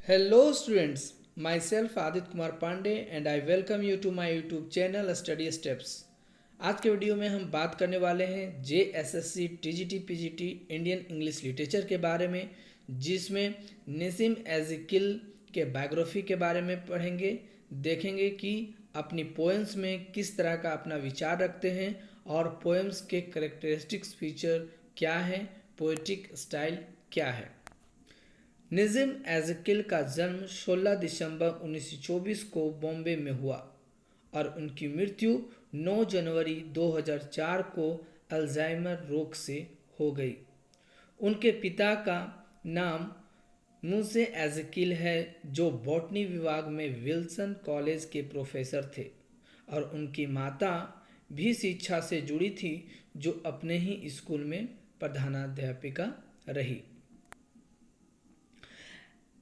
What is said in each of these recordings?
Hello students, myself Adit Kumar Pandey and I welcome you to my YouTube channel Study Steps। आज के video में हम बात करने वाले हैं JSSC TGT PGT Indian English literature के बारे में, जिसमें नसीम एज़ेकिल के बायोग्राफी के बारे में पढ़ेंगे। देखेंगे कि अपनी पोएम्स में किस तरह का अपना विचार रखते हैं और पोएम्स के करेक्टरिस्टिक्स फीचर क्या है, पोएटिक स्टाइल क्या है। नज़ीम एज़ेकिल का जन्म 16 दिसंबर 1924 को बॉम्बे में हुआ और उनकी मृत्यु 9 जनवरी 2004 को अल्जाइमर रोग से हो गई। उनके पिता का नाम मूसे एज़ेकिल है, जो बॉटनी विभाग में विल्सन कॉलेज के प्रोफेसर थे, और उनकी माता भी शिक्षा से जुड़ी थी, जो अपने ही स्कूल में प्रधानाध्यापिका रही।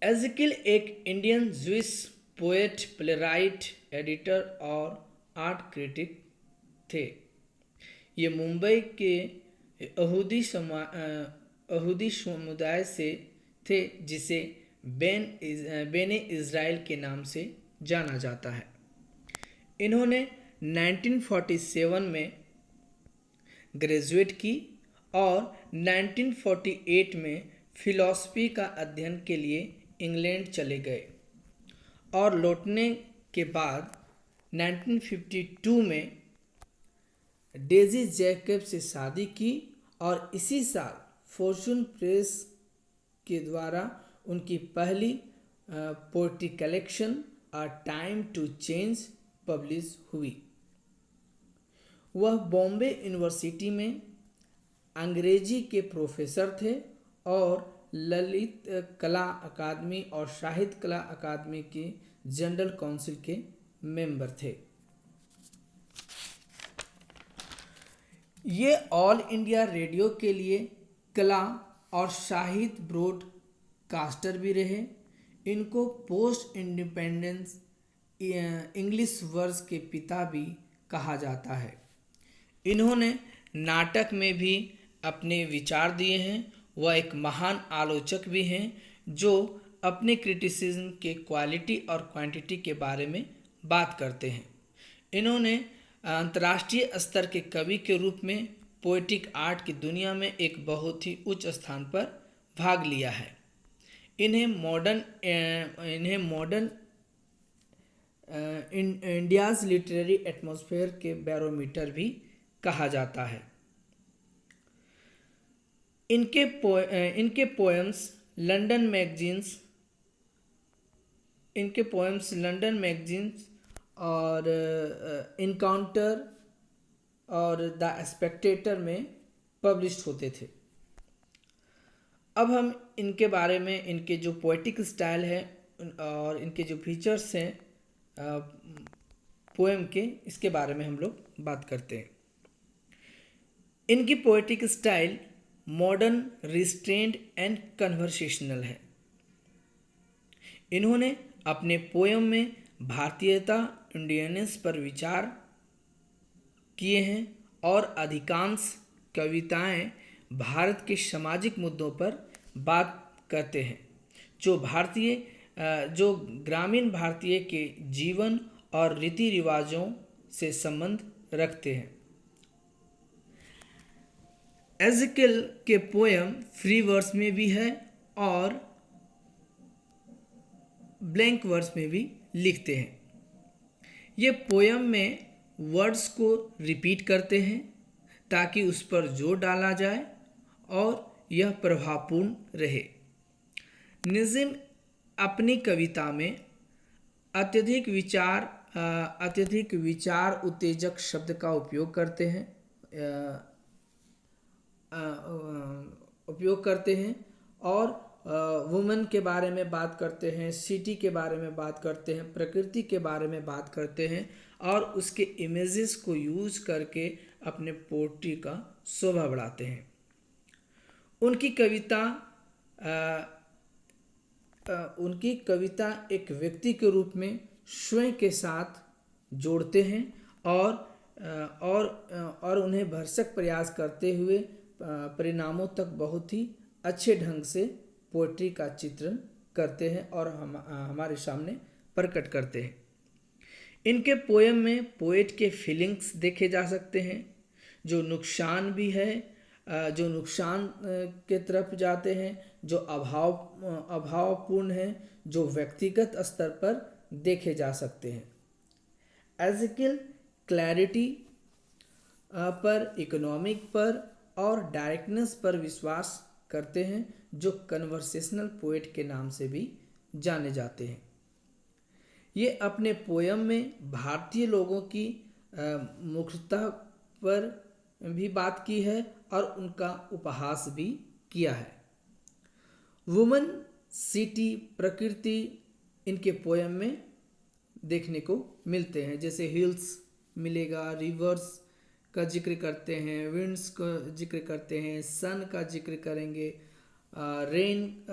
एज़ेकिल एक इंडियन ज्विस पोएट, प्लेराइट, एडिटर और आर्ट क्रिटिक थे। ये मुंबई के यहूदी समुदाय से थे, जिसे बेने इज़राइल के नाम से जाना जाता है। इन्होंने 1947 में ग्रेजुएट की और 1948 में फिलॉसफी का अध्ययन के लिए इंग्लैंड चले गए और लौटने के बाद 1952 में डेजी जैकब से शादी की और इसी साल फॉर्चून प्रेस के द्वारा उनकी पहली poetry collection a time to change publish हुई। वह बॉम्बे यूनिवर्सिटी में अंग्रेजी के प्रोफेसर थे और ललित कला अकादमी और साहित्य कला अकादमी के जनरल काउंसिल के मेंबर थे। ये ऑल इंडिया रेडियो के लिए कला और साहित्य ब्रॉडकास्टर भी रहे। इनको पोस्ट इंडिपेंडेंस इंग्लिश वर्स के पिता भी कहा जाता है। इन्होंने नाटक में भी अपने विचार दिए हैं। वह एक महान आलोचक भी हैं, जो अपने क्रिटिसिज्म के क्वालिटी और क्वांटिटी के बारे में बात करते हैं। इन्होंने अंतर्राष्ट्रीय स्तर के कवि के रूप में पोएटिक आर्ट की दुनिया में एक बहुत ही उच्च स्थान पर भाग लिया है। इन्हें मॉडर्न इंडियाज़ लिटरेरी एटमॉस्फेयर के बैरोमीटर भी कहा जाता है। इनके पोएम्स लंदन मैगजीन्स और इनकाउंटर और द स्पेक्टेटर में पब्लिश होते थे। अब हम इनके बारे में, इनके जो पोएटिक स्टाइल है और इनके जो फीचर्स हैं पोएम के, इसके बारे में हम लोग बात करते हैं। इनकी poetic style modern, restrained and conversational है। इन्होंने अपने पोएम में भारतीयता, इंडियनेस पर विचार किए हैं और अधिकांश कविताएं भारत के सामाजिक मुद्दों पर बात करते हैं, जो ग्रामीण भारतीय के जीवन और रीति रिवाजों से संबंध रखते हैं। एज़ेकिल के पोएम फ्री वर्स में भी है और ब्लैंक वर्स में भी लिखते हैं। ये पोएम में वर्ड्स को रिपीट करते हैं ताकि उस पर जोर डाला जाए और यह प्रभावपूर्ण रहे। नज़ीम अपनी कविता में अत्यधिक विचार उत्तेजक शब्द का उपयोग करते हैं और वुमेन के बारे में बात करते हैं, सिटी के बारे में बात करते हैं, प्रकृति के बारे में बात करते हैं और उसके इमेजेस को यूज करके अपने पोएट्री का शोभा बढ़ाते हैं। उनकी कविता एक व्यक्ति के रूप में स्वयं के साथ जोड़ते हैं और उन्हें भरसक प्रयास करते हुए परिणामों तक बहुत ही अच्छे ढंग से पोएट्री का चित्रण करते हैं और हमारे सामने प्रकट करते हैं। इनके पोएम में पोएट के फीलिंग्स देखे जा सकते हैं, जो नुकसान भी है, जो नुकसान के तरफ जाते हैं, जो अभावपूर्ण है, जो व्यक्तिगत स्तर पर देखे जा सकते हैं। एजिकल क्लैरिटी पर, इकोनॉमिक पर और डायरेक्टनेस पर विश्वास करते हैं, जो कन्वर्सेशनल पोएट के नाम से भी जाने जाते हैं। ये अपने पोयम में भारतीय लोगों की मुख्यता पर भी बात की है और उनका उपहास भी किया है। वुमन, सिटी, प्रकृति इनके पोयम में देखने को मिलते हैं, जैसे हिल्स मिलेगा, रिवर्स का जिक्र करते हैं, विंड्स का जिक्र करते हैं, सन का जिक्र करेंगे, रेन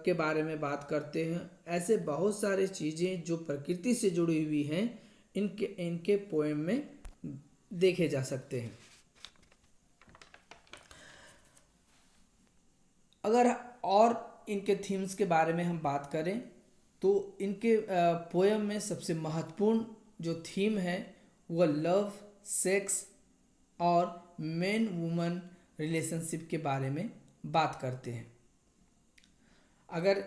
के बारे में बात करते हैं। ऐसे बहुत सारे चीज़ें जो प्रकृति से जुड़ी हुई हैं इनके पोएम में देखे जा सकते हैं। अगर और इनके थीम्स के बारे में हम बात करें तो इनके पोएम में सबसे महत्वपूर्ण जो थीम है वह लव, सेक्स और मैन वुमन रिलेशनशिप के बारे में बात करते हैं। अगर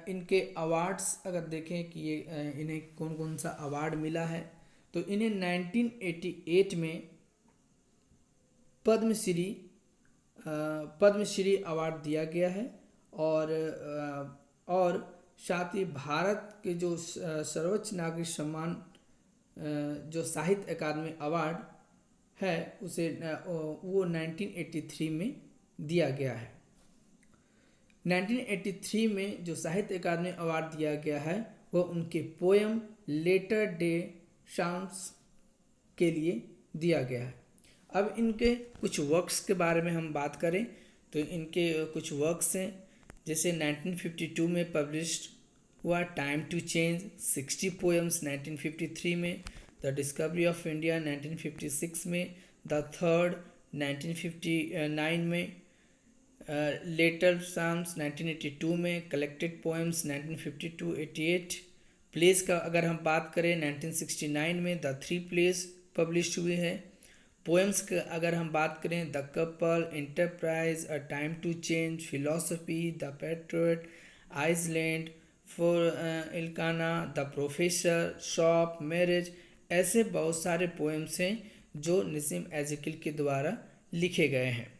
इनके अवार्ड्स अगर देखें कि ये इन्हें कौन कौन सा अवार्ड मिला है, तो इन्हें 1988 में पद्मश्री अवार्ड दिया गया है और साथ ही भारत के जो सर्वोच्च नागरिक सम्मान जो साहित्य अकादमी अवार्ड है उसे वो 1983 में दिया गया है। 1983 में जो साहित्य अकादमी अवार्ड दिया गया है वह उनके पोएम लेटर डे शाम्स के लिए दिया गया है। अब इनके कुछ वर्क्स के बारे में हम बात करें तो इनके कुछ वर्क्स हैं, जैसे 1952 में पब्लिश्ड हुआ टाइम टू चेंज, 60 पोएम्स 1953 में, द डिस्कवरी ऑफ इंडिया 1956 में, द थर्ड 1959 में, लेटर साम्स 1982 में, कलेक्टेड पोएम्स 1952-88। प्लेस का अगर हम बात करें 1969 में द 3 प्लेस पब्लिश हुए हैं। पोएम्स का अगर हम बात करें the couple, enterprise, a time to change, philosophy, the patriot, Iceland, for Elkana, the professor, shop, marriage, ऐसे बहुत सारे पोएम्स हैं जो निसीम एजिकल के द्वारा लिखे गए हैं।